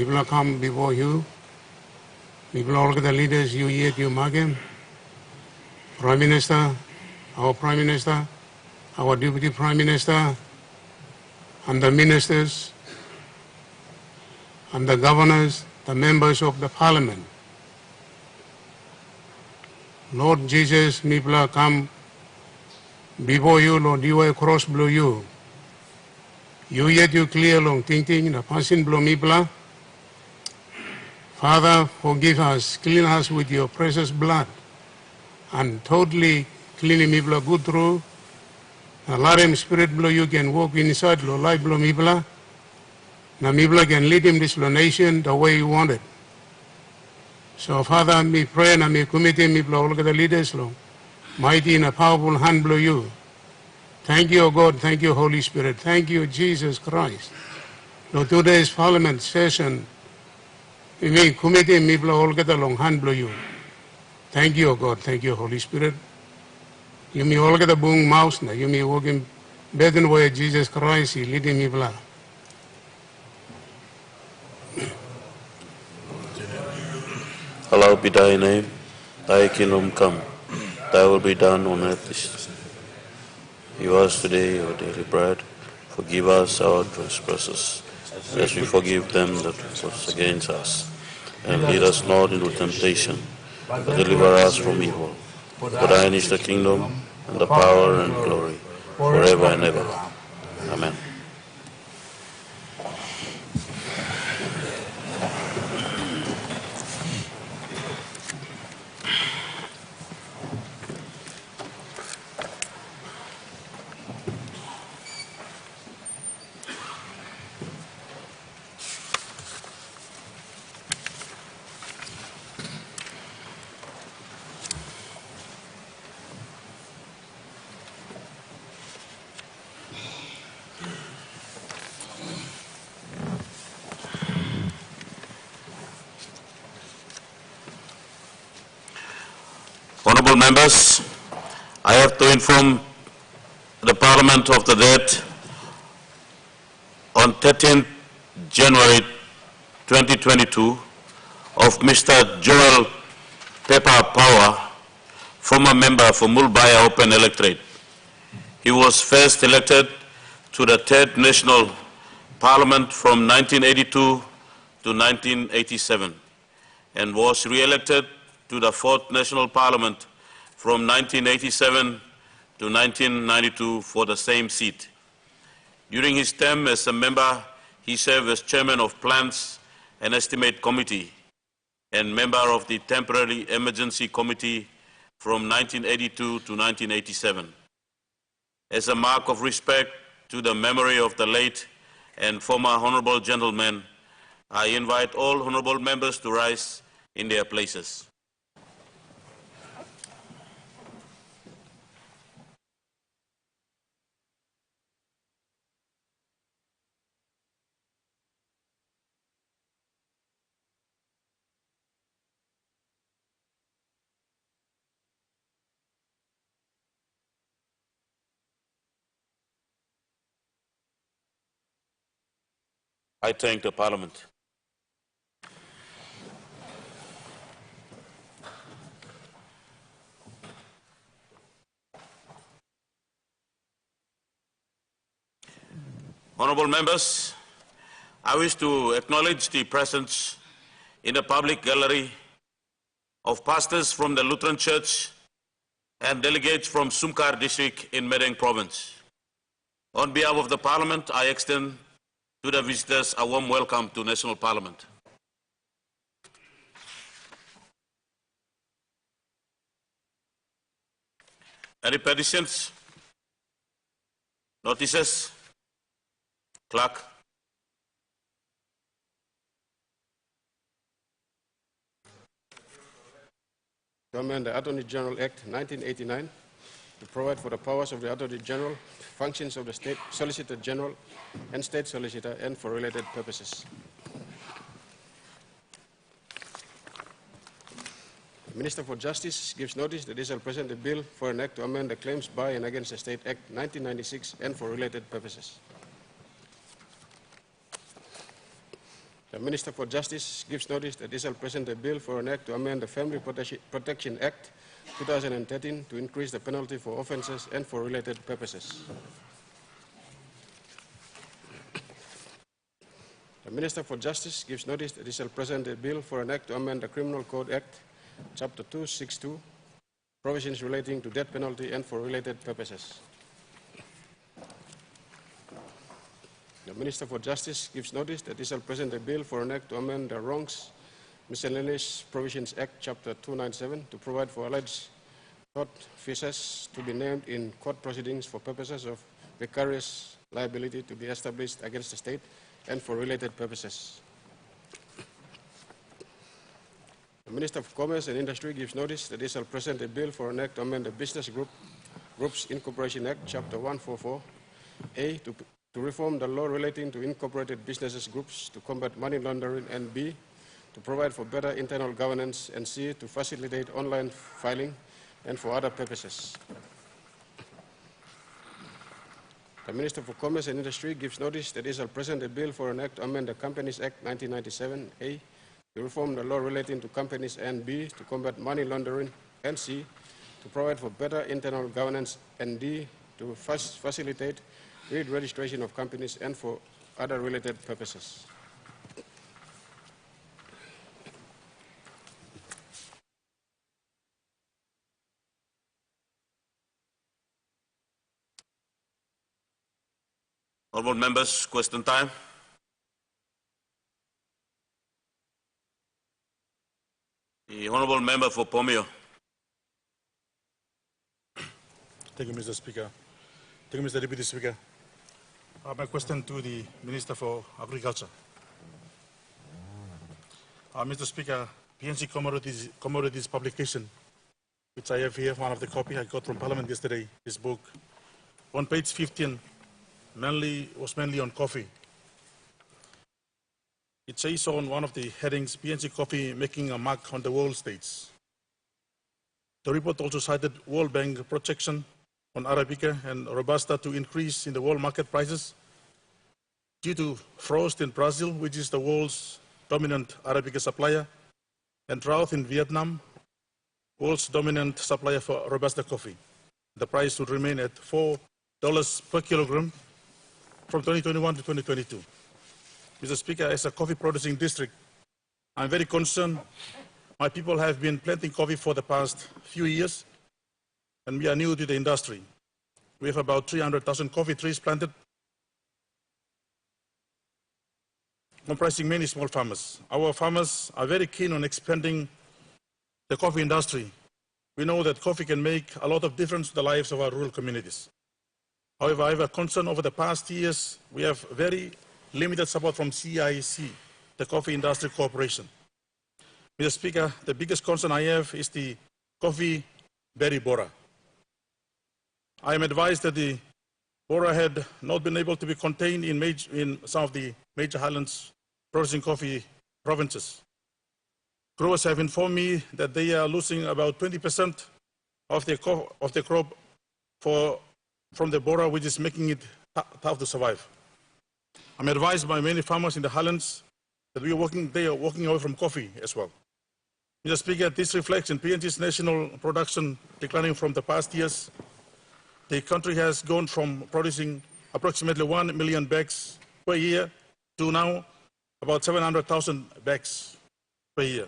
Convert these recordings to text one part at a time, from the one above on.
People come before you. People, all the leaders, you yet, you Magam, Prime Minister, our Prime Minister, our Deputy Prime Minister, and the ministers, and the governors, the members of the Parliament. Lord Jesus, people come before you, Lord, you are cross below you. You yet you clear long thinking, the passing below people. Father, forgive us, clean us with your precious blood, and totally clean me blood good through. Let him spirit blow you can walk inside, blow life blow me blood. Now me blood can lead him this nation the way you want it. So Father, me pray and me commit him, me blow all the leaders, Lord. Mighty and a powerful hand blow you. Thank you, O God, thank you, Holy Spirit. Thank you, Jesus Christ. Lord, today's Parliament session, we commit him, me blow all the long hand blow you. Thank you, O God, thank you, Holy Spirit. You may all get the boom mouse now. You may walk in better than where Jesus Christ is leading me blood. Hallowed be thy name, thy kingdom come, thy will be done on earth as give us today our daily bread. Forgive us our trespasses, as we forgive them that trespass against us. And lead us not into temptation, but deliver us from evil. For thine is the kingdom, and the power, and glory, forever and ever. Amen. Honourable members, I have to inform the Parliament of the date on 13th January 2022 of Mr. Joel Pepper Power, former member for Mulbaya Open Electorate. He was first elected to the 3rd National Parliament from 1982 to 1987 and was re-elected to the 4th National Parliament from 1987 to 1992 for the same seat. During his term as a member, he served as Chairman of Plans and Estimate Committee and member of the Temporary Emergency Committee from 1982 to 1987. As a mark of respect to the memory of the late and former honourable gentleman, I invite all honourable members to rise in their places. I thank the Parliament. Honourable members, I wish to acknowledge the presence in the public gallery of pastors from the Lutheran Church and delegates from Sumkar district in Medang province. On behalf of the Parliament, I extend to the visitors a warm welcome to National Parliament. Any petitions? Notices? Clerk. To amend the Attorney General Act 1989 to provide for the powers of the Attorney General, functions of the State Solicitor General and State Solicitor, and for related purposes. The Minister for Justice gives notice that he shall present a bill for an act to amend the Claims by and Against the State Act 1996 and for related purposes. The Minister for Justice gives notice that he shall present a bill for an act to amend the Family Protection Act 2013 to increase the penalty for offences and for related purposes. The Minister for Justice gives notice that he shall present a bill for an act to amend the Criminal Code Act, Chapter 262, provisions relating to death penalty and for related purposes. The Minister for Justice gives notice that he shall present a bill for an act to amend the Wrongs Miscellaneous Provisions Act, Chapter 297, to provide for alleged tortfeasors to be named in court proceedings for purposes of vicarious liability to be established against the state and for related purposes. The Minister of Commerce and Industry gives notice that he shall present a bill for an act to amend the Business Groups Incorporation Act, Chapter 144A, to reform the law relating to incorporated businesses groups to combat money laundering, and B, to provide for better internal governance, and C, to facilitate online filing and for other purposes. The Minister for Commerce and Industry gives notice that he shall present a bill for an act to amend the Companies Act 1997, A, to reform the law relating to companies, and B, to combat money laundering, and C, to provide for better internal governance, and D, to facilitate re-registration of companies and for other related purposes. Honourable members, question time. The Honourable Member for Pomio. Thank you, Mr. Speaker. Thank you, Mr. Deputy Speaker. My question to the Minister for Agriculture. Mr. Speaker, PNC Commodities publication, which I have here, one of the copy I got from Parliament yesterday, this book, on page 15, was mainly on coffee. It says on one of the headings, PNC Coffee making a mark on the world stage. The report also cited World Bank projection on Arabica and Robusta to increase in the world market prices due to frost in Brazil, which is the world's dominant Arabica supplier, and drought in Vietnam, world's dominant supplier for Robusta coffee. The price would remain at $4 per kilogram from 2021 to 2022. Mr. Speaker, as a coffee producing district, I'm very concerned. My people have been planting coffee for the past few years, and we are new to the industry. We have about 300,000 coffee trees planted, comprising many small farmers. Our farmers are very keen on expanding the coffee industry. We know that coffee can make a lot of difference to the lives of our rural communities. However, I have a concern. Over the past years, we have very limited support from CIC, the Coffee Industry Corporation. Mr. Speaker, the biggest concern I have is the coffee berry borer. I am advised that the borer had not been able to be contained in some of the major highlands producing coffee provinces. Growers have informed me that they are losing about 20% of their crop from the borer, which is making it tough to survive. I'm advised by many farmers in the highlands that they are walking away from coffee as well. Mr. Speaker, this reflects in PNG's national production declining from the past years. The country has gone from producing approximately 1 million bags per year to now about 700,000 bags per year.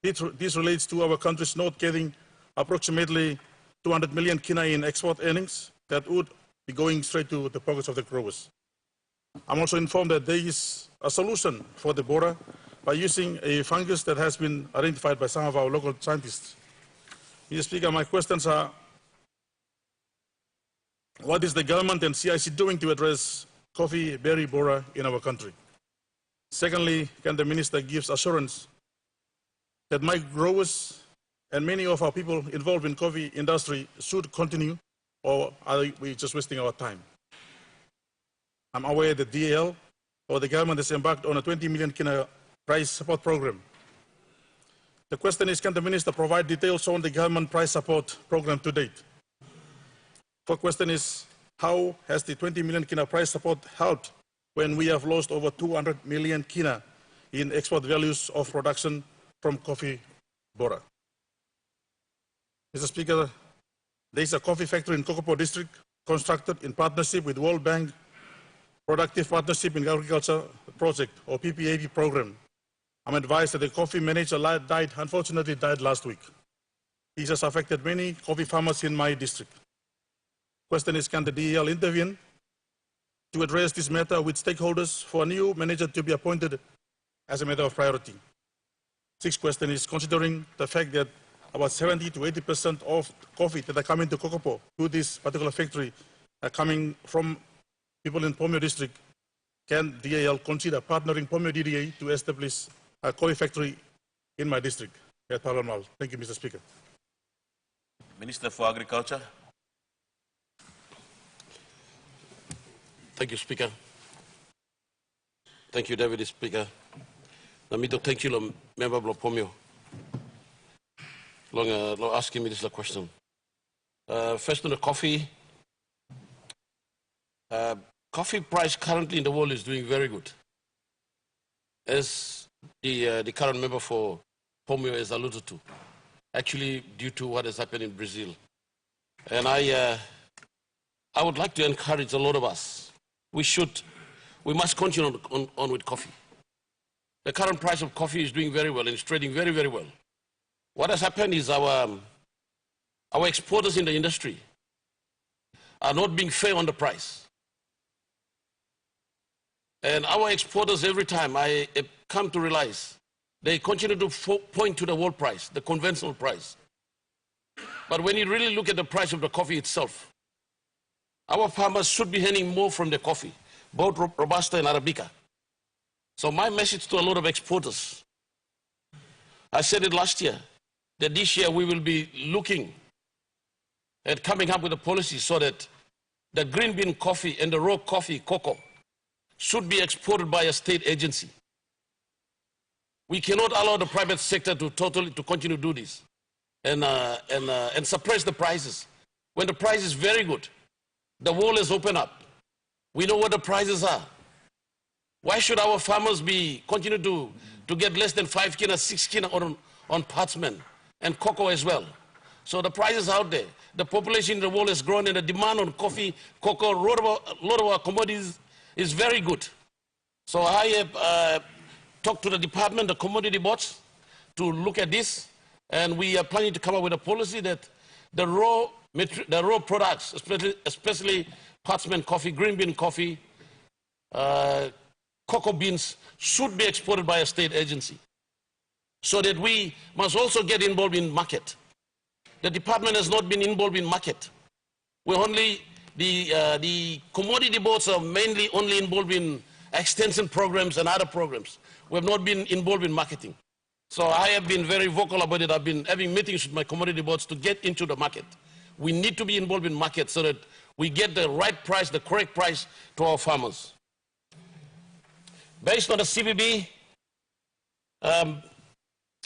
This relates to our country's not getting approximately 200 million kina in export earnings that would be going straight to the pockets of the growers. I'm also informed that there is a solution for the borer by using a fungus that has been identified by some of our local scientists. Mr. Speaker, my questions are, what is the government and CIC doing to address coffee berry borer in our country? Secondly, can the minister give assurance that my growers and many of our people involved in coffee industry should continue, or are we just wasting our time? I'm aware that DAL or the government has embarked on a 20 million kina price support program. The question is, can the minister provide details on the government price support program to date? The question is, how has the 20 million kina price support helped when we have lost over 200 million kina in export values of production from coffee bora. Mr. Speaker, there is a coffee factory in Kokopo district constructed in partnership with World Bank Productive Partnership in Agriculture Project, or PPAP program. I'm advised that the coffee manager unfortunately died last week. This has affected many coffee farmers in my district. Question is, can the DEL intervene to address this matter with stakeholders for a new manager to be appointed as a matter of priority? Sixth question is, considering the fact that about 70 to 80% of coffee that are coming to Kokopo to this particular factory are coming from people in Pomio district, can DEL consider partnering Pomio DDA to establish a coffee factory in my district at Parliament? Thank you, Mr. Speaker. Minister for Agriculture. Thank you, Speaker. Thank you, Deputy Speaker. Namito, thank you, Member of Pomio, long asking me this question. First on the coffee. Coffee price currently in the world is doing very good. As the current member for Pomio has alluded to, actually due to what has happened in Brazil. And I would like to encourage a lot of us. We must continue on with coffee. The current price of coffee is doing very well and it's trading very, very well. What has happened is our exporters in the industry are not being fair on the price. And our exporters, every time I come to realize, they continue to point to the world price, the conventional price. But when you really look at the price of the coffee itself, our farmers should be earning more from the coffee, both Robusta and Arabica. So my message to a lot of exporters, I said it last year, that this year we will be looking at coming up with a policy so that the green bean coffee and the raw coffee, cocoa, should be exported by a state agency. We cannot allow the private sector to continue to do this and suppress the prices. When the price is very good, the world is open up. We know what the prices are. Why should our farmers continue to get less than 5 kina, 6 kina on parchment and cocoa as well? So the price is out there. The population in the world has grown and the demand on coffee, cocoa, a lot of our commodities is very good. So I have talked to the department, the commodity boards, to look at this, and we are planning to come up with a policy that the raw products, especially parchment coffee, green bean coffee, cocoa beans, should be exported by a state agency, so that we must also get involved in market. The department has not been involved in market. We're only the commodity boards are mainly only involved in extension programs and other programs. We have not been involved in marketing. So I have been very vocal about it. I've been having meetings with my commodity boards to get into the market. We need to be involved in market so that we get the right price, the correct price to our farmers. Based on the CBB,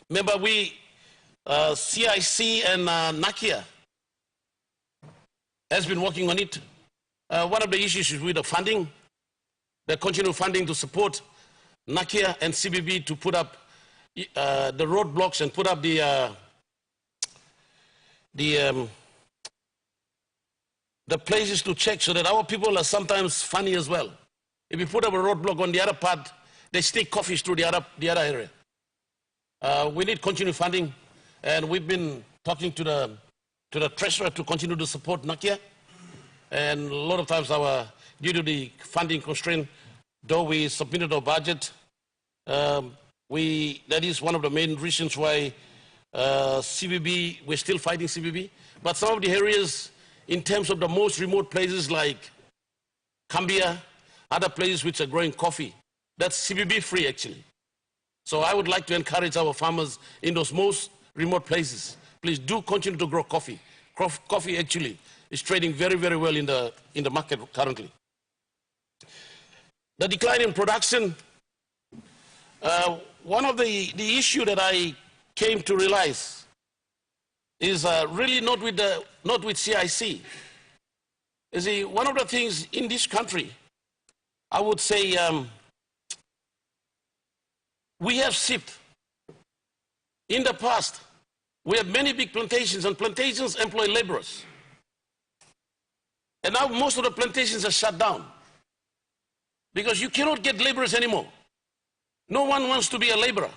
remember CIC and NACIA has been working on it. One of the issues is with the funding, the continued funding to support NACIA and CBB to put up the roadblocks and put up the places to check, so that our people are sometimes funny as well. If you put up a roadblock on the other part, they stick coffees through the other area. We need continued funding, and we've been talking to the treasurer to continue to support NACIA. And a lot of times, due to the funding constraint, though we submitted our budget, that is one of the main reasons why CBB, we're still fighting CBB. But some of the areas, in terms of the most remote places like Cambia, other places which are growing coffee, that's CBB free actually. So I would like to encourage our farmers in those most remote places, please do continue to grow coffee. Coffee actually is trading very, very well in the market currently. The decline in production, one of the issue that I came to realize is really not with CIC. You see, one of the things in this country, I would say, we have shipped. In the past, we have many big plantations, and plantations employ laborers. And now most of the plantations are shut down because you cannot get laborers anymore. No one wants to be a laborer.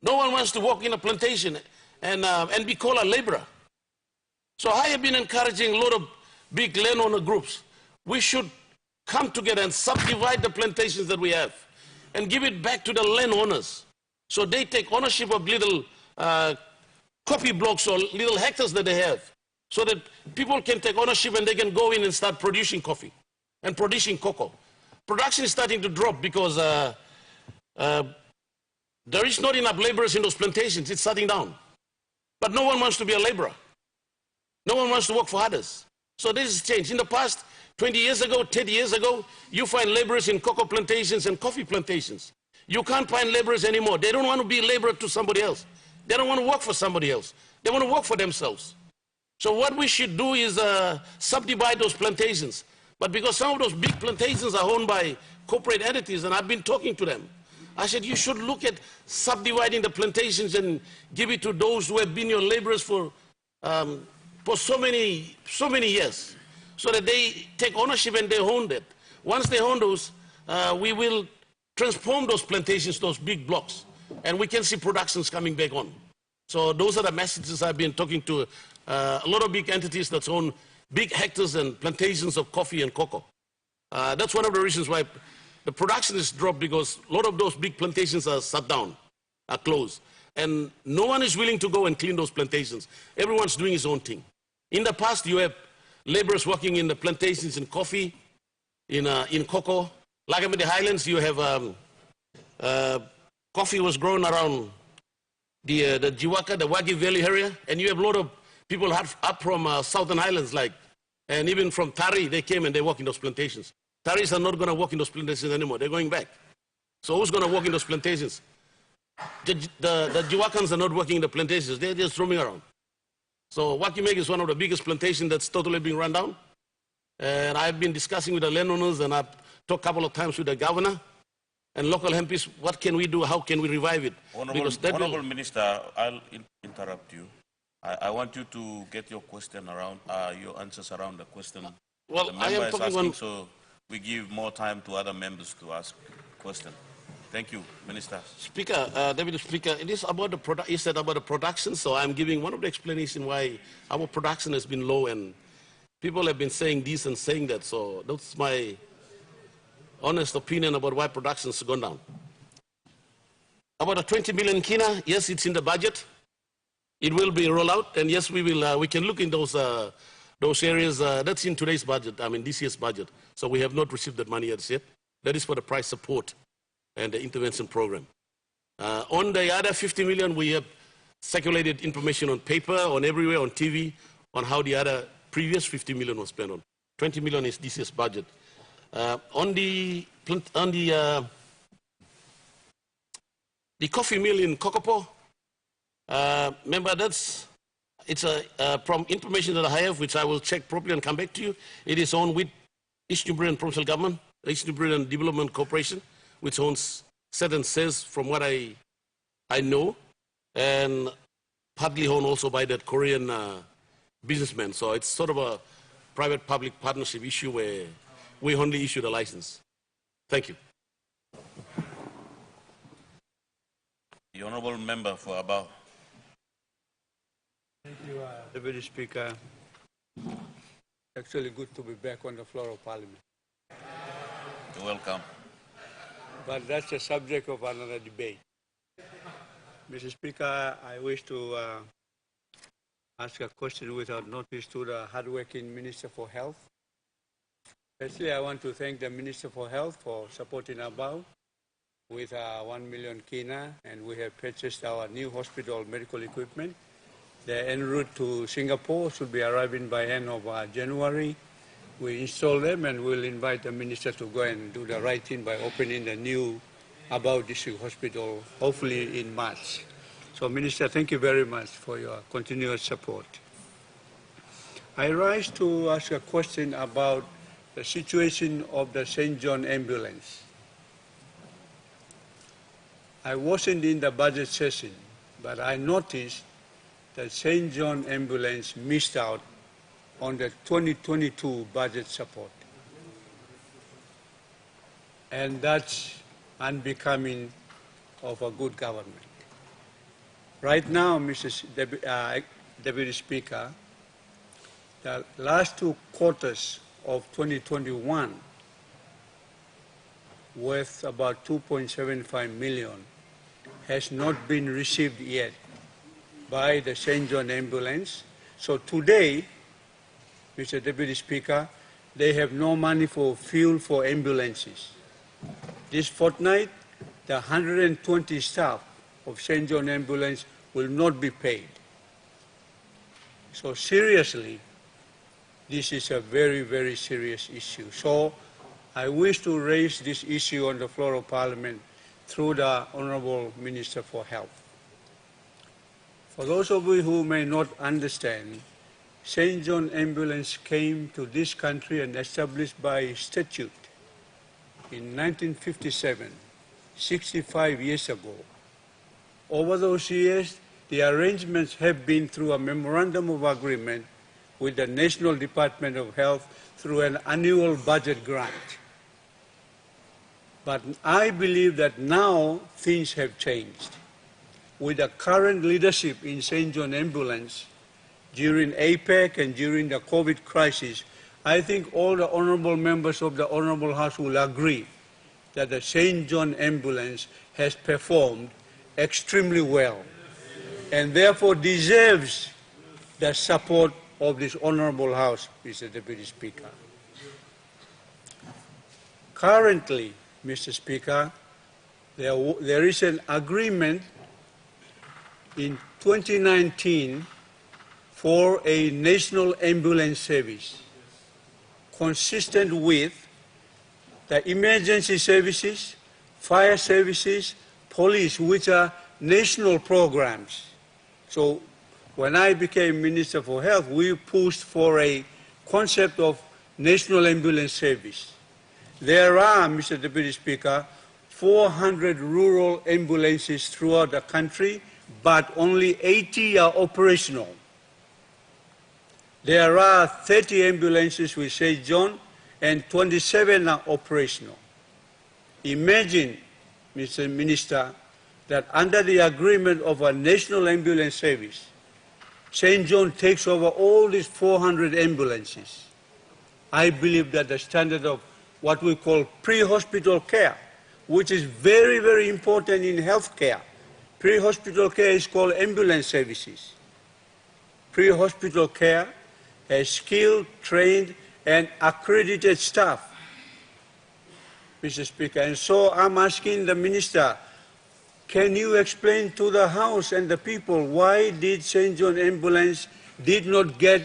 No one wants to work in a plantation and be called a laborer. So I have been encouraging a lot of big landowner groups. We should come together and subdivide the plantations that we have and give it back to the landowners. So they take ownership of little coffee blocks or little hectares that they have, so that people can take ownership and they can go in and start producing coffee and producing cocoa. Production is starting to drop because there is not enough laborers in those plantations. It's shutting down. But no one wants to be a laborer. No one wants to work for others. So this has changed. In the past, 20 years ago, 30 years ago, you find laborers in cocoa plantations and coffee plantations. You can't find laborers anymore. They don't want to be a laborer to somebody else. They don't want to work for somebody else. They want to work for themselves. So what we should do is subdivide those plantations. But because some of those big plantations are owned by corporate entities, and I've been talking to them, I said, you should look at subdividing the plantations and give it to those who have been your laborers for so many years, so that they take ownership and they own it. Once they own those, we will transform those plantations, those big blocks, and we can see productions coming back on. So those are the messages I've been talking to a lot of big entities that own big hectares and plantations of coffee and cocoa. That's one of the reasons why the production is dropped, because a lot of those big plantations are shut down, are closed. And no one is willing to go and clean those plantations. Everyone's doing his own thing. In the past, you have laborers working in the plantations in coffee, in cocoa. Like in the highlands, you have coffee was grown around the Jiwaka, the Wagi Valley area, and you have a lot of people up from southern highlands, and even from Tari, they came and they work in those plantations. Taris are not going to work in those plantations anymore. They're going back. So who's going to work in those plantations? The Jiwakans are not working in the plantations. They're just roaming around. So Wakimek is one of the biggest plantations that's totally being run down. And I've been discussing with the landowners, and I've talked a couple of times with the governor and local MPs. What can we do? How can we revive it? Honorable Minister, I'll interrupt you. I want you to get your question around, your answers around the question. Well, the member I am is talking asking, so we give more time to other members to ask questions. Thank you, Minister. Speaker, Deputy Speaker, it is about the you said about the production, so I'm giving one of the explanations why our production has been low, and people have been saying this and saying that, so that's my honest opinion about why production has gone down. About the 20 million kina, yes, it's in the budget. It will be rolled out, and yes, we will. We can look in those areas. That's in today's budget. I mean, this year's budget. So we have not received that money yet. That is for the price support and the intervention program. On the other 50 million, we have circulated information on paper, on everywhere, on TV, on how the other previous 50 million was spent on. 20 million is this year's budget. On the coffee mill in Kokopo, remember it's from information that I have, which I will check properly and come back to you. It is owned with East New Britain Provincial Government, East New Britain Development Corporation, which owns certain shares from what I know, and partly owned also by that Korean businessman. So it's sort of a private-public partnership issue where we only issue the license. Thank you. The honourable member for Abao. Thank you, Deputy Speaker. Actually good to be back on the floor of Parliament. You're welcome. But that's the subject of another debate. Mr. Speaker, I wish to ask a question without notice to the hardworking Minister for Health. Firstly, I want to thank the Minister for Health for supporting Abao with 1 million kina, and we have purchased our new hospital medical equipment. The en route to Singapore should be arriving by end of January. We install them, and we'll invite the Minister to go and do the right thing by opening the new Abao District Hospital, hopefully in March. So, Minister, thank you very much for your continuous support. I rise to ask a question about the situation of the St. John ambulance. I wasn't in the budget session, but I noticed that St. John Ambulance missed out on the 2022 budget support. And that's unbecoming of a good government. Right now, Mr. Deputy Speaker, the last 2 quarters of 2021 worth about 2.75 million has not been received yet by the St. John Ambulance. So today, Mr. Deputy Speaker, they have no money for fuel for ambulances. This fortnight, the 120 staff of St. John Ambulance will not be paid. So seriously, this is a very, very serious issue. So I wish to raise this issue on the floor of Parliament through the Honourable Minister for Health. For those of you who may not understand, St. John Ambulance came to this country and established by statute in 1957, 65 years ago. Over those years, the arrangements have been through a memorandum of agreement with the National Department of Health through an annual budget grant. But I believe that now things have changed. With the current leadership in St. John Ambulance, during APEC and during the COVID crisis, I think all the honourable members of the Honourable House will agree that the St. John Ambulance has performed extremely well and therefore deserves the support of this Honourable House, Mr. Deputy Speaker. Currently, Mr. Speaker, there is an agreement in 2019 for a national ambulance service consistent with the emergency services, fire services, police, which are national programs. So when I became Minister for Health, we pushed for a concept of national ambulance service. There are, Mr. Deputy Speaker, 400 rural ambulances throughout the country, but only 80 are operational. There are 30 ambulances with St. John and 27 are operational. Imagine, Mr. Minister, that under the agreement of a national ambulance service, St. John takes over all these 400 ambulances. I believe that the standard of what we call pre-hospital care, which is very, very important in healthcare. Pre-hospital care is called ambulance services. Pre-hospital care has skilled, trained, and accredited staff, Mr. Speaker. And so I'm asking the Minister, can you explain to the House and the people why did St. John Ambulance did not get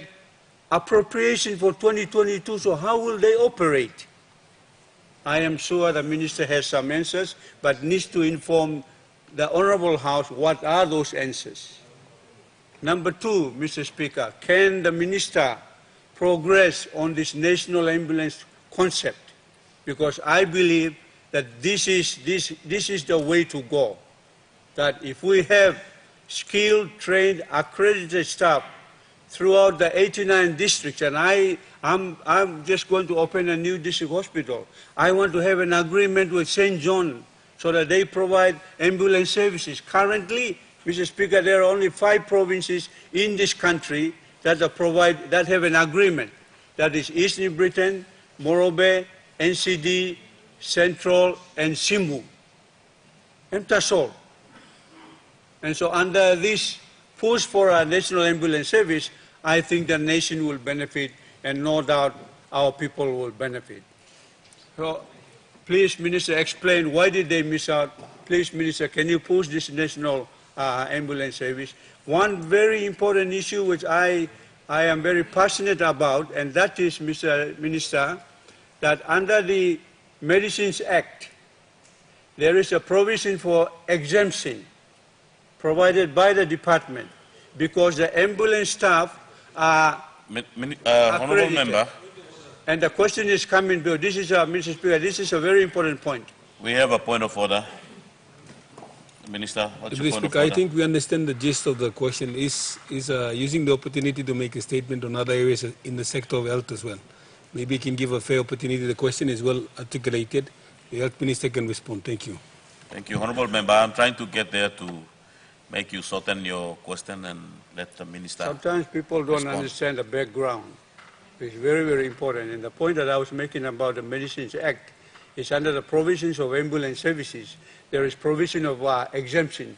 appropriation for 2022, so how will they operate? I am sure the Minister has some answers, but needs to inform the Honourable House what are those answers. Number two, Mr. Speaker, can the Minister progress on this national ambulance concept? Because I believe that this is the way to go. That if we have skilled, trained, accredited staff throughout the 89 districts, and I'm just going to open a new district hospital. I want to have an agreement with St. John so that they provide ambulance services. Currently, Mr. Speaker, there are only 5 provinces in this country that have an agreement. That is East New Britain, Morobe, NCD, Central, and Simbu. And that's all. And so under this push for a national ambulance service, I think the nation will benefit, and no doubt our people will benefit. So please, Minister, explain why did they miss out. Please, Minister, can you push this national ambulance service? One very important issue which I am very passionate about, and that is, Mr. Minister, that under the Medicines Act, there is a provision for exemption provided by the department because the ambulance staff are Honourable Member. And the question is coming, Mr. Speaker, this is a very important point. We have a point of order. Minister, what's your Mr. point of Speaker, I order? think we understand the gist of the question is using the opportunity to make a statement on other areas in the sector of health as well. Maybe he can give a fair opportunity. The question is well articulated. The Health Minister can respond. Thank you. Thank you, Honourable Member. I'm trying to get there to make you shorten your question and let the Minister Sometimes people don't respond. understand the background. It's very, very important. And the point that I was making about the Medicines Act is under the provisions of ambulance services, there is provision of exemption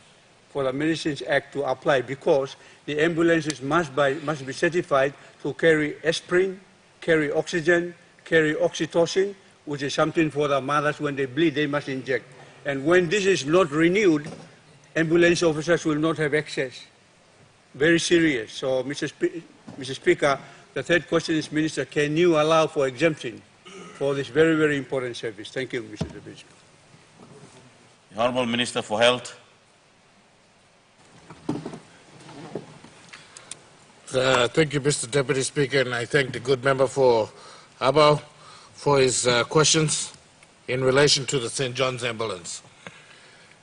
for the Medicines Act to apply because the ambulances must be certified to carry aspirin, carry oxygen, carry oxytocin, which is something for the mothers when they bleed, they must inject. And when this is not renewed, ambulance officers will not have access. Very serious. So, Mr. Speaker, the third question is, Minister, can you allow for exemption for this very, very important service? Thank you, Mr. Deputy Speaker. The Honourable Minister for Health. Thank you, Mr. Deputy Speaker, and I thank the good member for Abao for his questions in relation to the St. John's ambulance.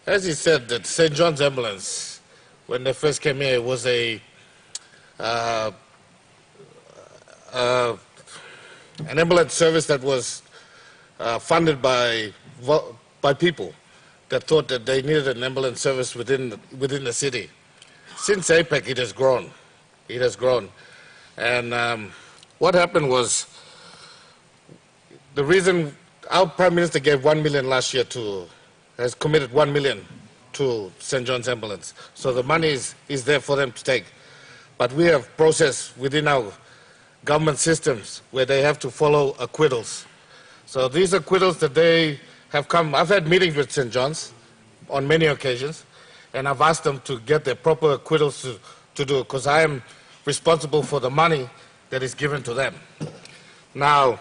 As he said, that St. John's ambulance, when they first came here, was an ambulance service that was funded by people that thought that they needed an ambulance service within the city. Since APEC, it has grown. It has grown. And what happened was, the reason our Prime Minister gave 1 million last year has committed 1 million to St. John's Ambulance. So the money is there for them to take. But we have process within our government systems where they have to follow acquittals. So these acquittals that they have come, I've had meetings with St. John's on many occasions, and I've asked them to get their proper acquittals to do, because I am responsible for the money that is given to them. Now,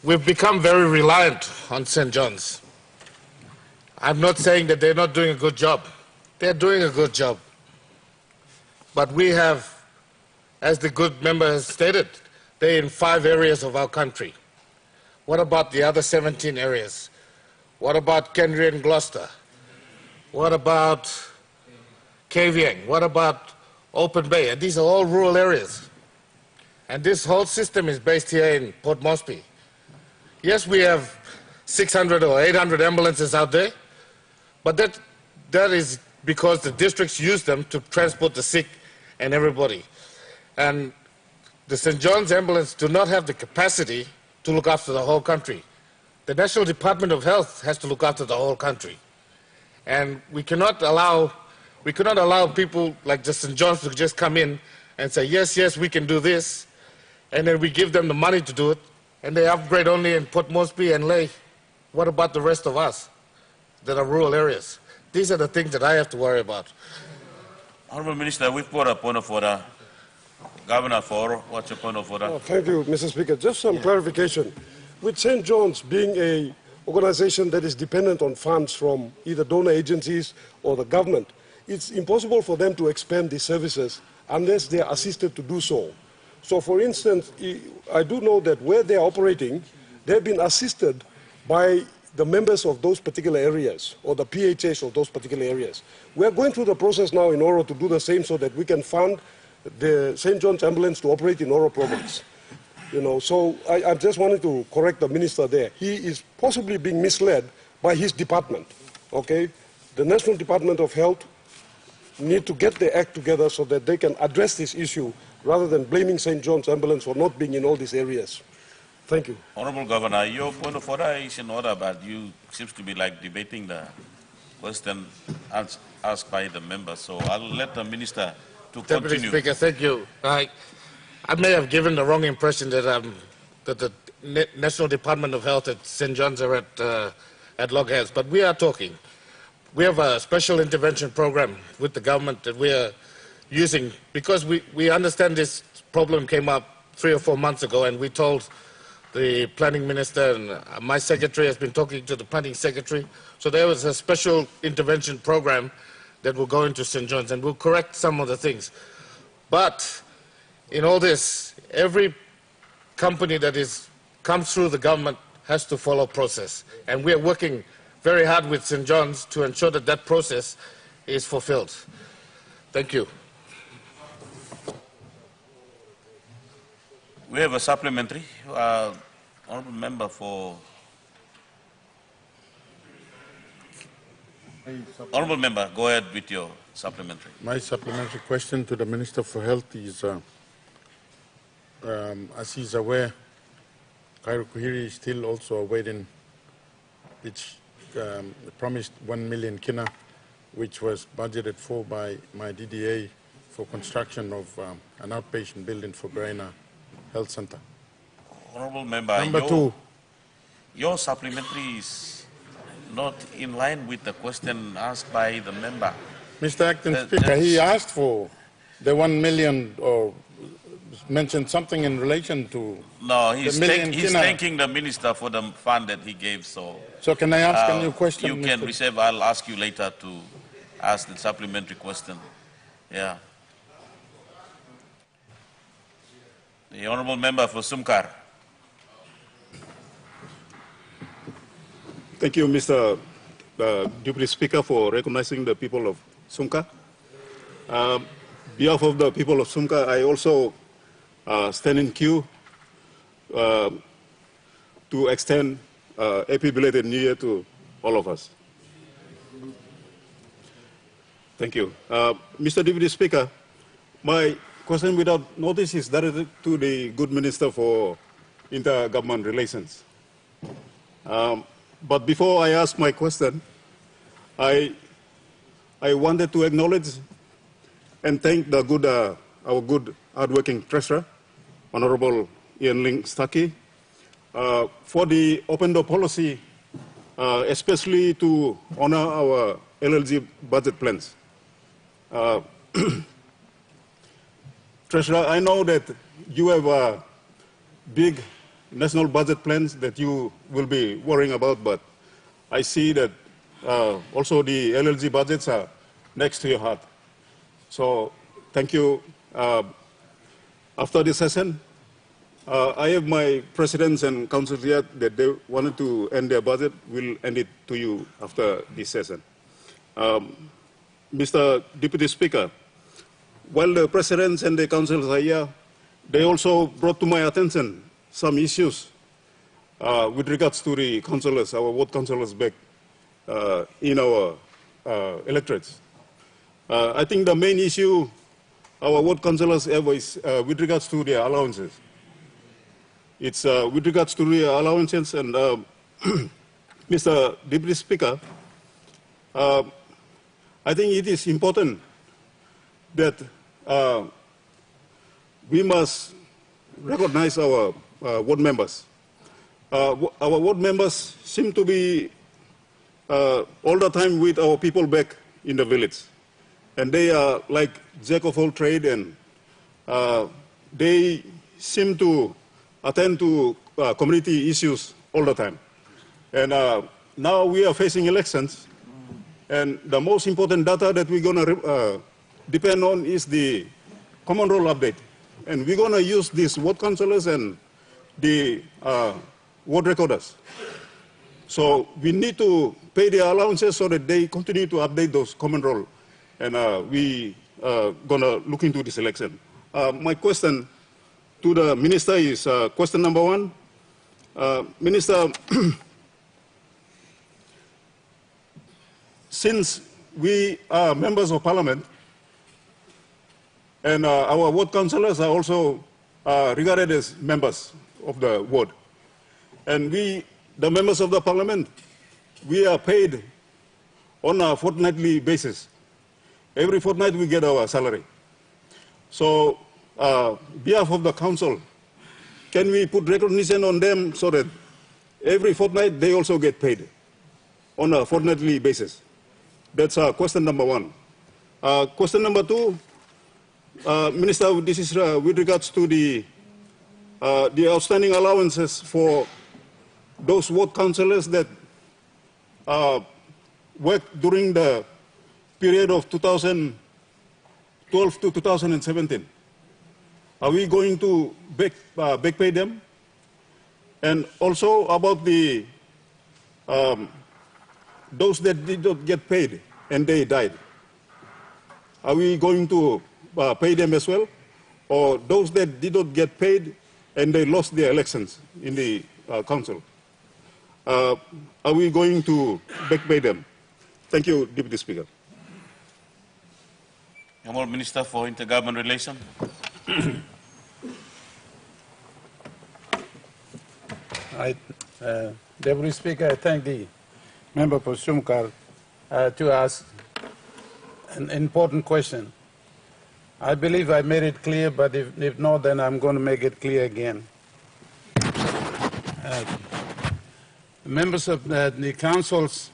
we've become very reliant on St. John's. I'm not saying that they're not doing a good job. They're doing a good job. But we have, as the good member has stated, they're in 5 areas of our country. What about the other 17 areas? What about Kendry and Gloucester? What about KVN? What about Open Bay? And these are all rural areas. And this whole system is based here in Port Moresby. Yes, we have 600 or 800 ambulances out there, but that is because the districts use them to transport the sick and everybody. And the St. John's ambulance do not have the capacity to look after the whole country. The National Department of Health has to look after the whole country. And we cannot allow people like the St. John's to just come in and say, yes, yes, we can do this, and then we give them the money to do it, and they upgrade only in Port Moresby and Ley. What about the rest of us that are rural areas? These are the things that I have to worry about. Honourable Minister, we've got a point of order. Governor for what's your point of order? Oh, thank you, Mr. Speaker. Just some clarification. With St. John's being an organization that is dependent on funds from either donor agencies or the government, it's impossible for them to expand these services unless they are assisted to do so. So, for instance, I do know that where they are operating, they've been assisted by the members of those particular areas or the PHS of those particular areas. We are going through the process now in order to do the same so that we can fund the St. John's ambulance to operate in Oro province. So I just wanted to correct the minister there. He is possibly being misled by his department. Okay, the National Department of Health need to get their act together so that they can address this issue rather than blaming St. John's ambulance for not being in all these areas. Thank you. Honourable Governor, your point of order is in order, but you seems to be like debating the question asked by the member. So I'll let the minister to Deputy continue. Speaker, thank you. I may have given the wrong impression that the National Department of Health at St. John's are at loggerheads, but we are talking. We have a special intervention program with the government that we are using because we understand this problem came up 3 or 4 months ago, and we told the planning minister, and my secretary has been talking to the planning secretary. So there was a special intervention program that will go into St. John's, and we'll correct some of the things. But in all this, every company that comes through the government has to follow process. And we are working very hard with St. John's to ensure that that process is fulfilled. Thank you. We have a supplementary. Honourable Member for... Honourable Member, go ahead with your supplementary. My supplementary question to the Minister for Health is, as he's aware, Cairo Kuhiri is still also awaiting its promised 1 million kina, which was budgeted for by my DDA for construction of an outpatient building for Braina Health Center. Honourable Member, Number two. Your supplementary is not in line with the question asked by the member. Mr. Acting Speaker, he asked for the 1 million or mentioned something in relation to he's thanking the minister for the fund that he gave. So can I ask a new question? You can reserve. I'll ask you later to ask the supplementary question. Yeah. The Honourable Member for Sumkar. Thank you, Mr. Deputy Speaker, for recognizing the people of Sumkar. On behalf of the people of Sumkar, I also stand in queue to extend happy belated New Year to all of us. Thank you. Mr. Deputy Speaker, my question without notice is directed to the good Minister for Intergovernment Relations. But before I ask my question, I wanted to acknowledge and thank the good, our good hardworking treasurer, Honorable Ian Ling Stuckey, for the open door policy, especially to honor our LLG budget plans. Treasurer, I know that you have big national budget plans that you will be worrying about, but I see that also the LLG budgets are next to your heart. So thank you. After this session, I have my presidents and councils here that they wanted to end their budget. We'll end it to you after this session. Mr. Deputy Speaker, while the presidents and the councils are here, they also brought to my attention some issues with regards to the councillors, our ward councillors back in our electorates. I think the main issue our ward councillors have is with regards to their allowances. It's with regards to the allowances, and Mr. Deputy Speaker, I think it is important that we must recognize our ward members. Our ward members seem to be all the time with our people back in the village. And they are like jack of all trade, and they seem to attend to community issues all the time. And now we are facing elections, and the most important data that we're going to depend on is the common roll update. And we're going to use these ward councillors and the ward recorders. So we need to pay their allowances so that they continue to update those common roll. And we are going to look into this election. My question to the minister is question number one. Minister, since we are members of parliament, and our ward councillors are also regarded as members of the ward, and we, the members of the parliament, we are paid on a fortnightly basis. Every fortnight we get our salary. So, behalf of the council, can we put recognition on them so that every fortnight they also get paid on a fortnightly basis? That's question number one. Question number two, Minister, this is with regards to the outstanding allowances for those ward councillors that worked during the period of 2012 to 2017. Are we going to back pay them? And also about the those that did not get paid and they died. are we going to pay them as well? Or those that did not get paid and they lost their elections in the council, are we going to back pay them? Thank you, Deputy Speaker. Honourable Minister for Intergovernment Relations. Deputy Speaker, I thank the member for Shumkar to ask an important question. I believe I made it clear, but if not, then I'm going to make it clear again. Members of the councils,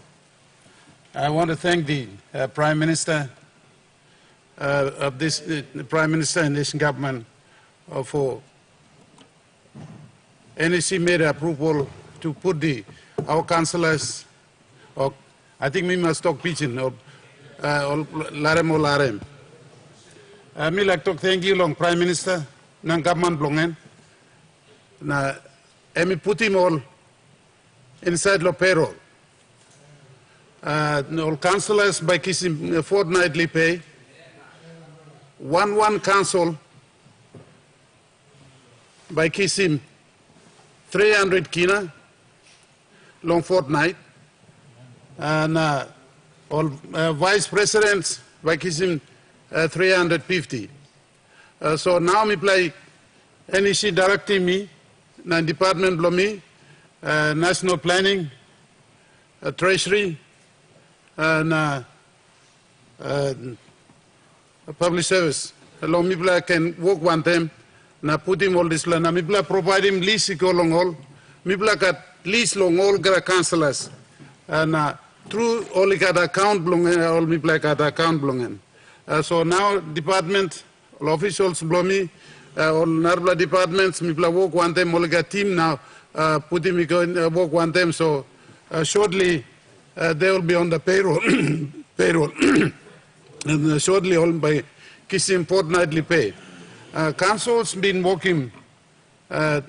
I want to thank the Prime Minister the Prime Minister and this government for NEC made approval to put our councillors, or I think we must talk Pidgin, or Larem. Me like to thank you long Prime Minister, nang government blongen, na emi put him all inside the payroll. All councillors by kissing fortnightly pay. One council by kissing 300 kina long fortnight, and all vice presidents by kissing 350. So now me play NEC directing me, na department below me, national planning, treasury, and public service. Long me play can work one time. Na put him all this plan. Na me play provide him least go long all. Me play got least long all gra councillors. And through all got account belonging, all me play got account belonging. So now department, all officials below me, all Narbla departments, me play work one time. All got team now put him go work one time. So shortly they will be on the payroll. Payroll. And shortly all by kissing fortnightly pay. Councils been working plan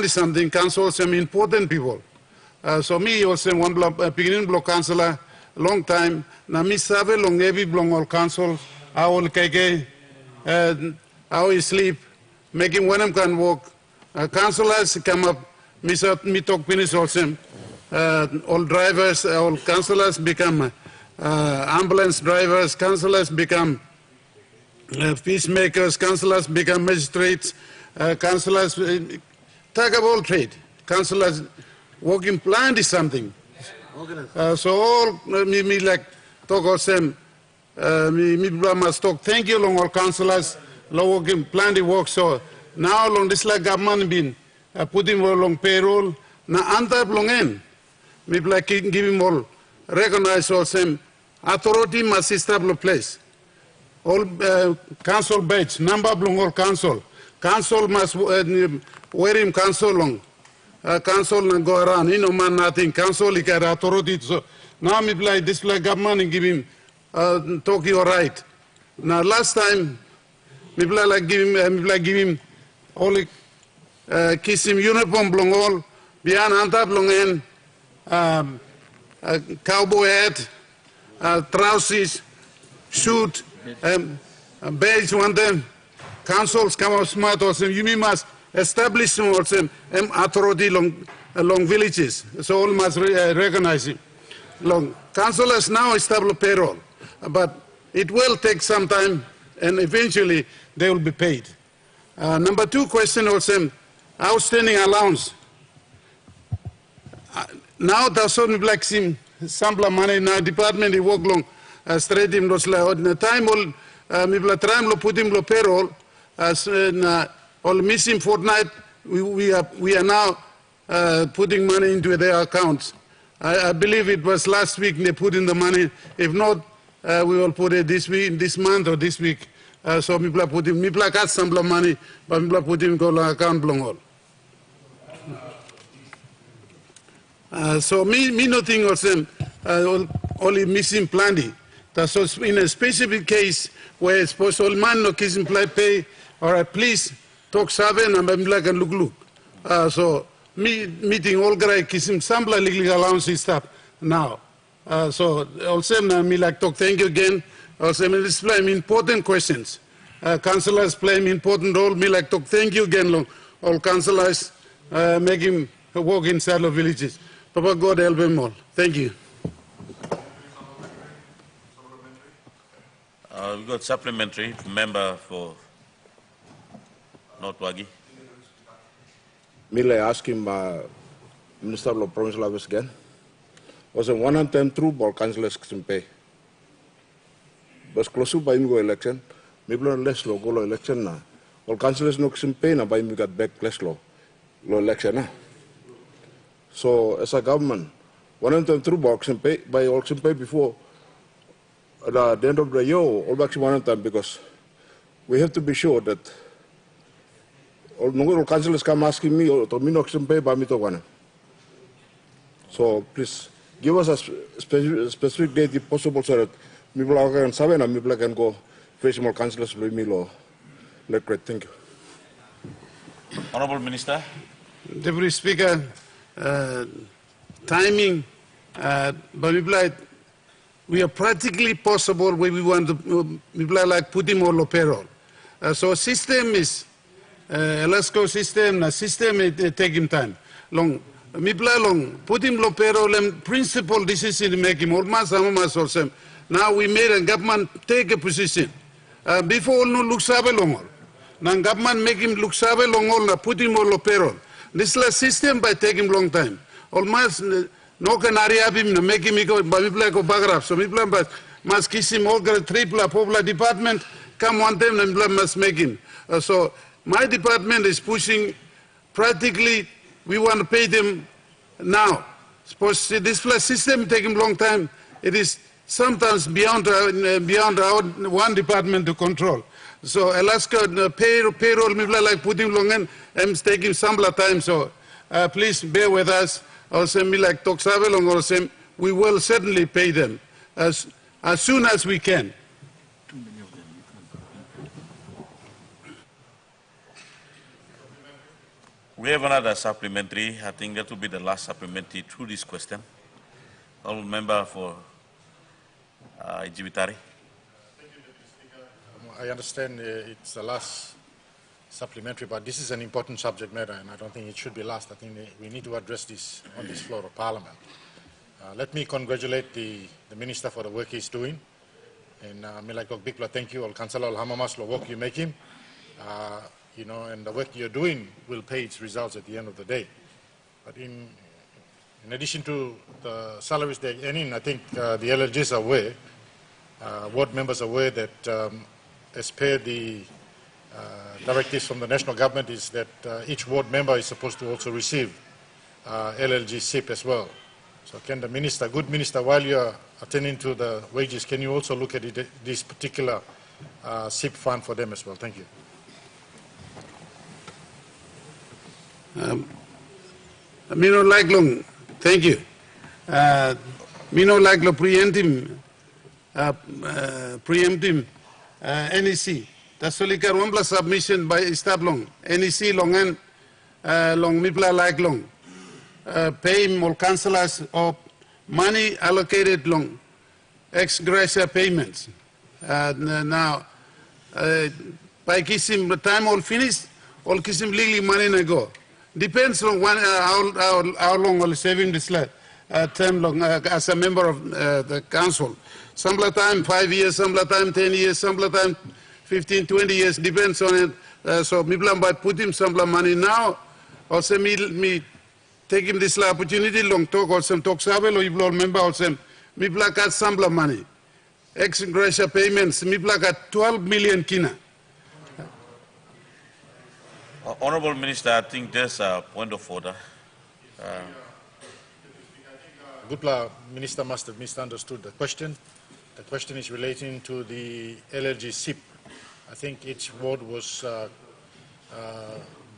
is something. Councils are important people. So me also one block beginning block councillor long time. Na me serve long every block all council. I will keke. I will sleep. Making when I can work. Councillors come up. Me talk finish also. All drivers, all councillors become. Ambulance drivers, councillors become peacemakers, councillors become magistrates, councillors take up all trade. Councillors working plan is something. So all me like talk of them, me must talk. Thank you long all councillors, long working plan the work. So now long this like government been putting along payroll. Na anta long end, me like give him all. Recognize also authority must establish place. All council badge, number belong all council. Council must wear him council long. Council and go around. You know man nothing. Council he got authority. So now me like this like government and give him talk your right. Now last time me like give him all kiss him uniform belong all beyond anta belong in. Cowboy hat, trousers, suit, badge one them. Councils come out smart also. You must establish also authority along villages. So all must recognize him. Long councillors now establish payroll, but it will take some time, and eventually they will be paid. Number two question also, outstanding allowance. Now that's only black sim sample money now department he work long straight him los la the time all me bla time lo put him lo payroll as all missing fortnight we are now putting money into their accounts. I believe it was last week they put in the money. If not, we will put it this week, this month or this week. So me bla put him me bla got sample money, but me bla put him go account long all. So me nothing also only missing plenty. That's in a specific case where it's possible man no kissing pay or please talk seven and I'm like and look. So me meeting all guy kissing sample legal allowance stuff now. So also me like talk thank you again. Also me display important questions. Councillors play an important role. Me like talk thank you again long. All councillors make him work inside the villages. Papa God help them all. Thank you. We've got supplementary member for North Wagi. Mila ask him, Minister of Provincial Office again. Was a 110 true ball councillors can pay. But close to by me go election, maybe less low go election na. All councillors no can pay na by me got back less low election na. So as a government, 110 true ball can pay by all can pay before the end of the year, all back 110 because we have to be sure that all councillors come asking me or to me no can pay by me to one. So please give us a specific date if possible so that people can sabe and people can go face more councillors with me law. Great, thank you. Honourable Minister. Deputy Speaker, timing, but we are practically possible where we want to like put him on payroll. So system is let's go system. The system it take him time long. Long put him on payroll and principal decision make him almost also. Now we made a government take a position. Before no look sabe long. Now government make him look sabe long all put him on payroll. This is system by taking long time. Almost no can him make him go bagraph. So people must kiss him all triple popular department come one time and must make him. So my department is pushing practically we want to pay them now. Suppose this system take him long time. It is sometimes beyond our one department to control. So Alaska payroll people like putting long and taking some time. So please bear with us. Also, me like talk long also we will certainly pay them as soon as we can. We have another supplementary. I think that will be the last supplementary to this question. All member for Ijibitari. I understand it's the last supplementary, but this is an important subject matter, and I don't think it should be last. I think we need to address this on this floor of Parliament. Let me congratulate the Minister for the work he's doing. And Milakok Bikla, thank you, all Councillor Hamamas, the work you make him. And the work you're doing will pay its results at the end of the day. But in addition to the salaries they're earning, I think the LLGs are aware, ward members are aware that as per the directives from the national government is that each ward member is supposed to also receive LLG SIP as well. So can the minister, good minister, while you're attending to the wages, can you also look at this particular SIP fund for them as well? Thank you. Mino like long, thank you. Mino like lo preemptive NEC. That's only one plus submission by staff long. NEC long and long mipla like long. Pay more councillors of money allocated long. Ex gratia payments. Now by kissing time all finished, all kissing legally money na go. Depends on how long all saving this term long as a member of the council. Some time 5 years, some time 10 years, some time 15, 20 years, depends on it. So me by put him some money now. Also me take him this opportunity long talk also talk sabe lo you member also me got some money. Ex gratia payments me got 12 million kina. Honourable Minister, I think there's a point of order. Gupla Minister must have misunderstood the question. The question is relating to the LLG SIP. I think each ward was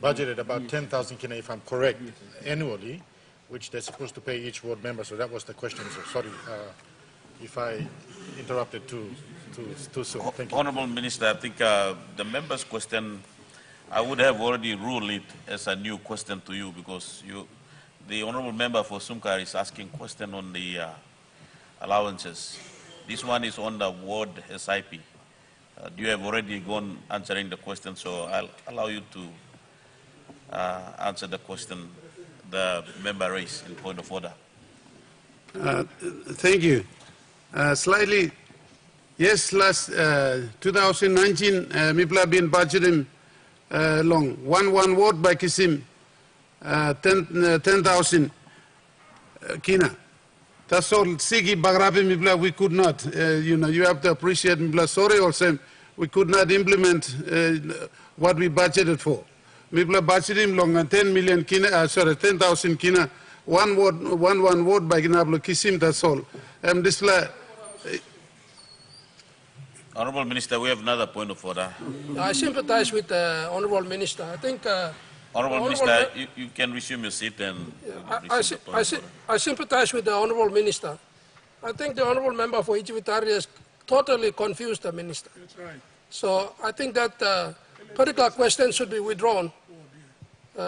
budgeted about 10,000 kina, if I'm correct, annually, which they're supposed to pay each ward member. So that was the question. So sorry if I interrupted too soon. Thank you. Honourable Minister, I think the member's question, I would have already ruled it as a new question to you because the honourable member for Sumkar is asking question on the allowances. This one is on the ward SIP. You have already gone answering the question, so I'll allow you to answer the question the member raised in point of order. Thank you. Slightly, yes, last 2019, people have been budgeting long. One ward by Kisim, 10,000 kina. That's all. Sigi Bagrabi Mibla, we could not. You have to appreciate Mibla. Sorry, also, we could not implement what we budgeted for. Mibla budgeting long 10 million kina, 10,000 kina. One word by Ginablo Kisim, that's all. Honorable Minister, we have another point of order. I sympathize with the Honorable Minister. I think... Honorable Minister, you can resume your seat and... I sympathize with the Honorable Minister. I think the Honorable Member for Ijivitari has totally confused the Minister. That's right. So I think that particular question should be withdrawn.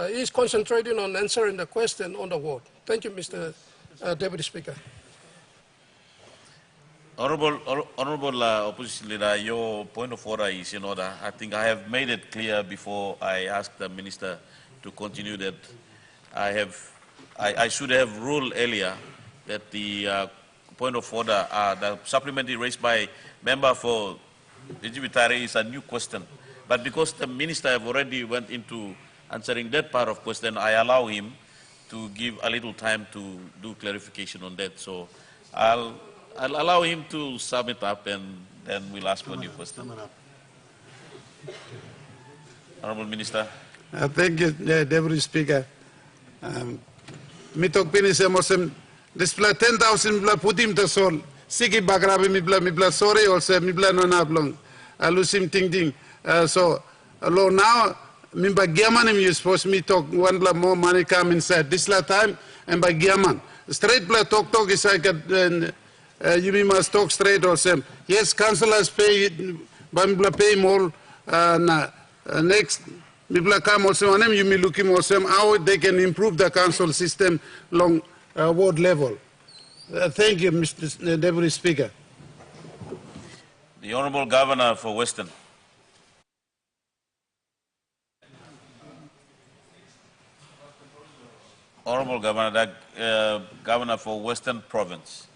He's concentrating on answering the question on the ward. Thank you, Mr. Deputy Speaker. Honorable Opposition Leader, your point of order is in order. I think I have made it clear before I asked the Minister to continue that I should have ruled earlier that the point of order, the supplementary raised by member for Ijibitare is a new question. But because the Minister have already went into answering that part of question, I allow him to give a little time to do clarification on that. So I'll allow him to sum it up and then we'll ask for a new question. Honorable Minister. Thank you, Deputy Speaker. Mitok pinis emosem display 10,000 mibla putim to sol. Sigi bagrabi mibla sorry also mibla no nablong. Alusim ting ting. So now mimba giaman you supposed me talk one bla more money come inside. This la time and by giaman. Straight bla talk is like you must talk straight also. Yes, councillors pay but mibla pay more next Mibla come also on them, you may look him also how they can improve the council system along ward level. Thank you, Mr. Deputy Speaker. The Honourable Governor for Western. Honourable Governor, Governor for Western Province.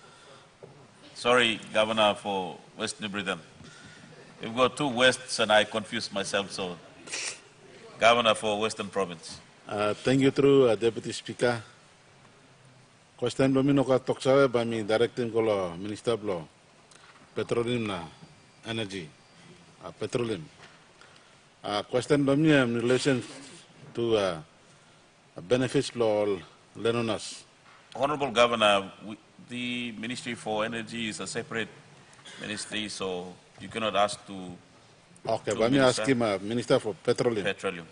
Sorry, Governor for Western Britain. We've got two Wests and I confused myself, so. Governor for Western Province. Thank you, through Deputy Speaker. Question domino ka toksawe by me directing ko Minister Blo Petroleum na Energy Petroleum. Question domino in relation to benefits law Lenonas. Honorable Governor, the Ministry for Energy is a separate ministry, so you cannot ask to. Okay, let me ask him, Minister for Petroleum. Petroleum.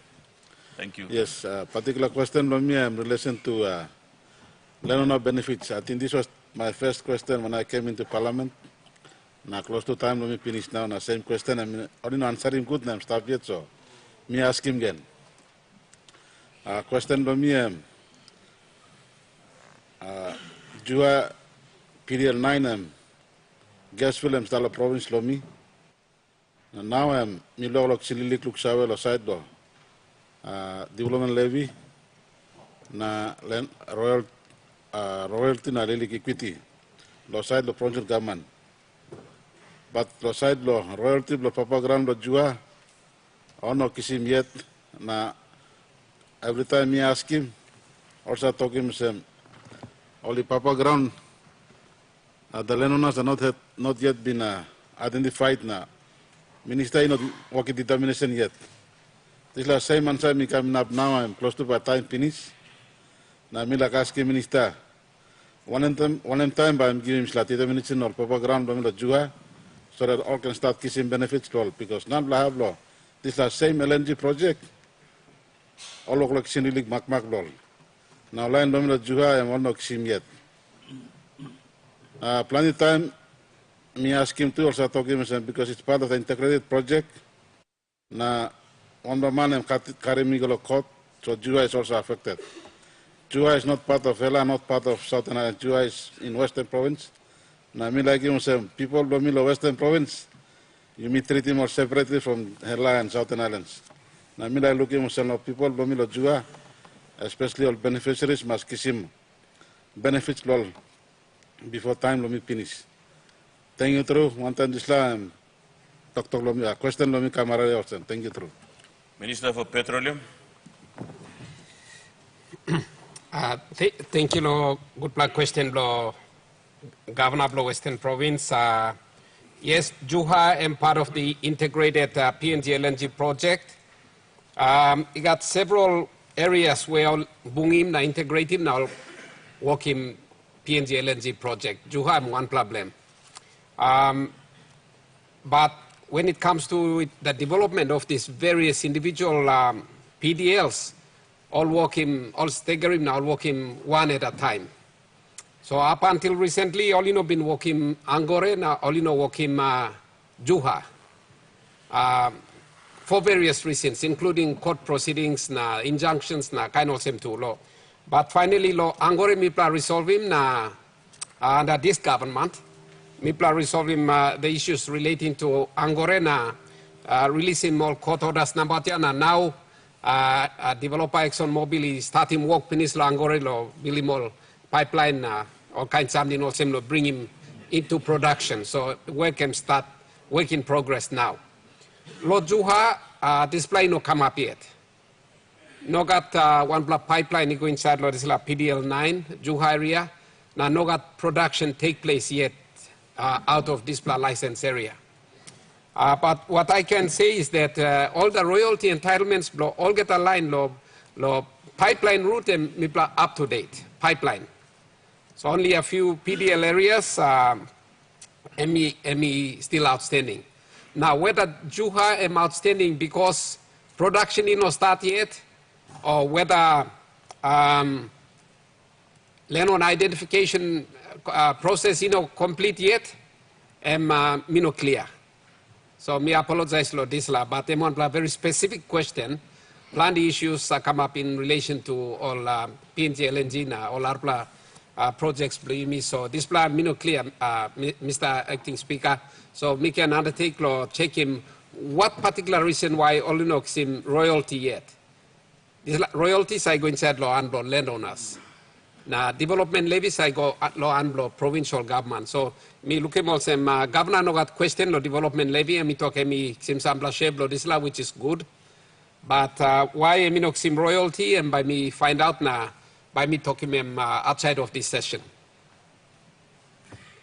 Thank you. Yes, particular question from me in relation to Lenona benefits. I think this was my first question when I came into Parliament. Now close to time, let me finish now. Now same question. I mean, I didn't answer him good. I'm stopped yet, so me ask him again. Question from me. Jua period 9 gas film style province lomi. Now I'm Milolok Sililik Luksawe lo side do development levy na royalty na lilik equity lo side lo project government. But lo side lo royalty lo papa ground lo jua ono kisim yet na every time me ask him also talk him same only papa ground the Lenonas are not yet been identified na. Minister is not working determination yet. This is the same answer me coming up now. I'm close to my time finish. Now me like asking Minister. One time I'm giving him determination or proper ground by me Jua, so that all can start kissing benefits all because none have law. This is the same LNG project. All look like really mak law. Now line by me Jua I'm all not kissing yet. Plenty time. Me ask him to also talk to him because it's part of the integrated project. Na one man and carry me go court, so Jua is also affected. Jua is not part of Hela, not part of Southern Ireland. Jua is in Western Province. Na mi like him say people do Milo Western Province. You may treat him more separately from Herla and Southern Islands. Na mi like look him say no people do Milo Jua, especially all beneficiaries must kiss him. Benefits lol before time lo mi finish. Thank you through. One time this time, Dr. Lomi, a question Lomi Kamara Austin. Thank you through. Minister for Petroleum. Thank you, lo. Good plan question, lo. Governor of Western Province. Yes, Juha am part of the integrated PNG LNG project. We got several areas where Bungim na integrated now working PNG LNG project. Juha am one problem. But when it comes to the development of these various individual PDLs, all staggering now working one at a time. So up until recently, all been working Angore, now all working Juha. For various reasons, including court proceedings, injunctions, kind of same too law. But finally, law Angore mipla resolving under this government. MIPLA resolving the issues relating to Angorena, releasing more court orders Nambatiana. Now, developer ExxonMobil is starting work Peninsula Angorelo, Bilimol pipeline, all kinds of something, bring him into production. So work can start, work in progress now. Lord Juha, display no come up yet. No got one block pipeline go inside Lord PDL9, Juha area. Now no got production take place yet. Out of this license area. But what I can say is that all the royalty entitlements all get aligned, pipeline route and up to date, pipeline. So only a few PDL areas, ME still outstanding. Now whether Juha am outstanding because production not start yet, or whether land on identification process complete yet, am clear. So me apologize for this, but I'm on a very specific question. Plan issues come up in relation to all PNG LNG, all our projects. So this plan clear, Mr. Acting Speaker. So me can undertake check him what particular reason why all him royalty yet. These royalties I go inside law and landowners. Now, development levies I go at law and law provincial government. So me look at also governor no got question lo development levy and me talk me sim sambla shape lo this law which is good. But why me no sim royalty and by me find out now by me talking him outside of this session.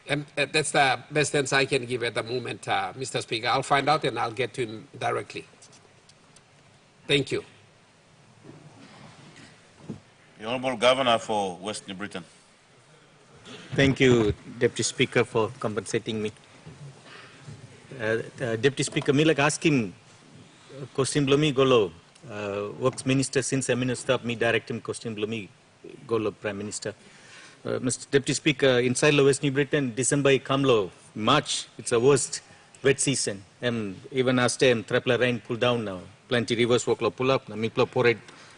And that's the best answer I can give at the moment, Mr. Speaker. I'll find out and I'll get to him directly. Thank you. The Honourable Governor for West New Britain. Thank you, Deputy Speaker, for compensating me. Deputy Speaker, me like asking question blomi golo Works Minister since the Minister me direct him question blomi golo Prime Minister. Mr. Deputy Speaker, inside West New Britain, December kamlo March it's the worst wet season. Even as time trapla rain pull down now, plenty rivers work pull up, miplo poured.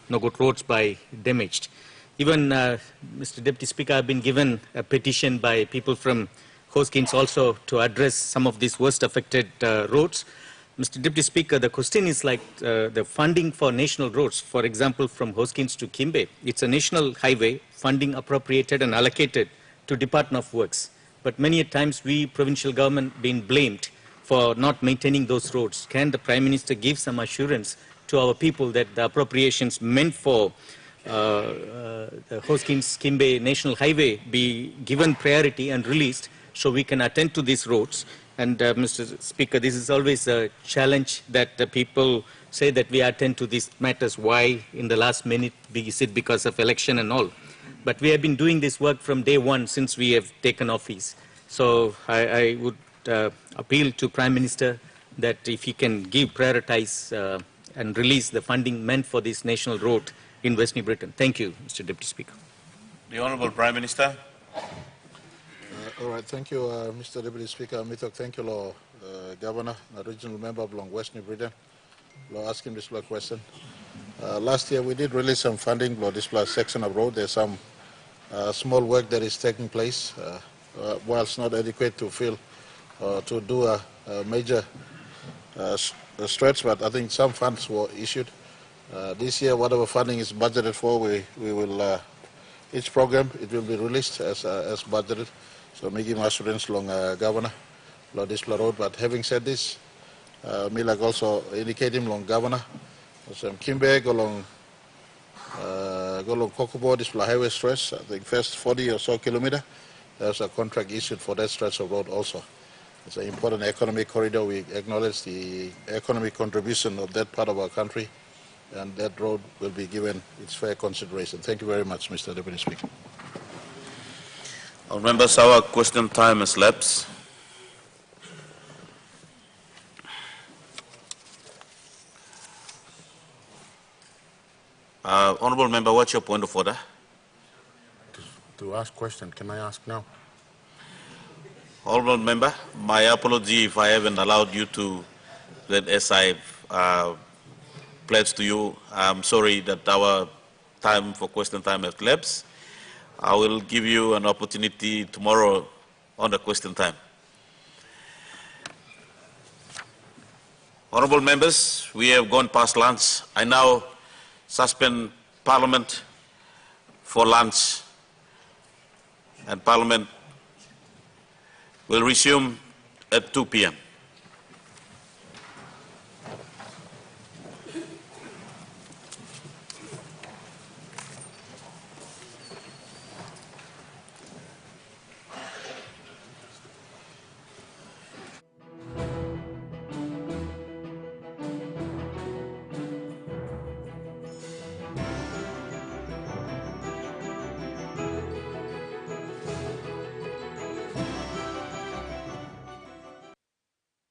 No good roads by damaged. Even Mr. Deputy Speaker, I've been given a petition by people from Hoskins also to address some of these worst affected roads. Mr. Deputy Speaker, the question is like the funding for national roads, for example, from Hoskins to Kimbe. It's a national highway, funding appropriated and allocated to Department of Works. But many times we, provincial government, been blamed for not maintaining those roads. Can the Prime Minister give some assurance to our people that the appropriations meant for the Hoskins Kimbe National Highway be given priority and released so we can attend to these roads? And Mr. Speaker, this is always a challenge that the people say that we attend to these matters. Why in the last minute? Is it because of election and all? But we have been doing this work from day one since we have taken office. So I would appeal to Prime Minister that if he can prioritize and release the funding meant for this national road in West New Britain. Thank you, Mr. Deputy Speaker. The Honourable Prime Minister. All right, thank you, Mr. Deputy Speaker. Mithok, thank you, Governor, a regional member of West New Britain, asking this question. Last year we did release some funding for this section of road. There's some small work that is taking place. whilst not adequate to fill to do a major stretch, but I think some funds were issued. This year, whatever funding is budgeted for, we will, each program, it will be released as budgeted. So, making assurance long governor, long this road. But having said this, me like also indicating long governor, so Kimbe go long Kokobo, this highway stretch, I think first 40 or so kilometer, there's a contract issued for that stretch of road also. It's an important economic corridor. We acknowledge the economic contribution of that part of our country, and that road will be given its fair consideration. Thank you very much, Mr. Deputy Speaker. Our members, our question time has lapsed. Honourable Member, what's your point of order? To ask question, can I ask now? Honourable Member, my apology if I haven't allowed you to, that as I pledged to you, I'm sorry that our time for question time has lapsed. I will give you an opportunity tomorrow on the question time. Honourable Members, we have gone past lunch. I now suspend Parliament for lunch, and Parliament will resume at 2 p.m.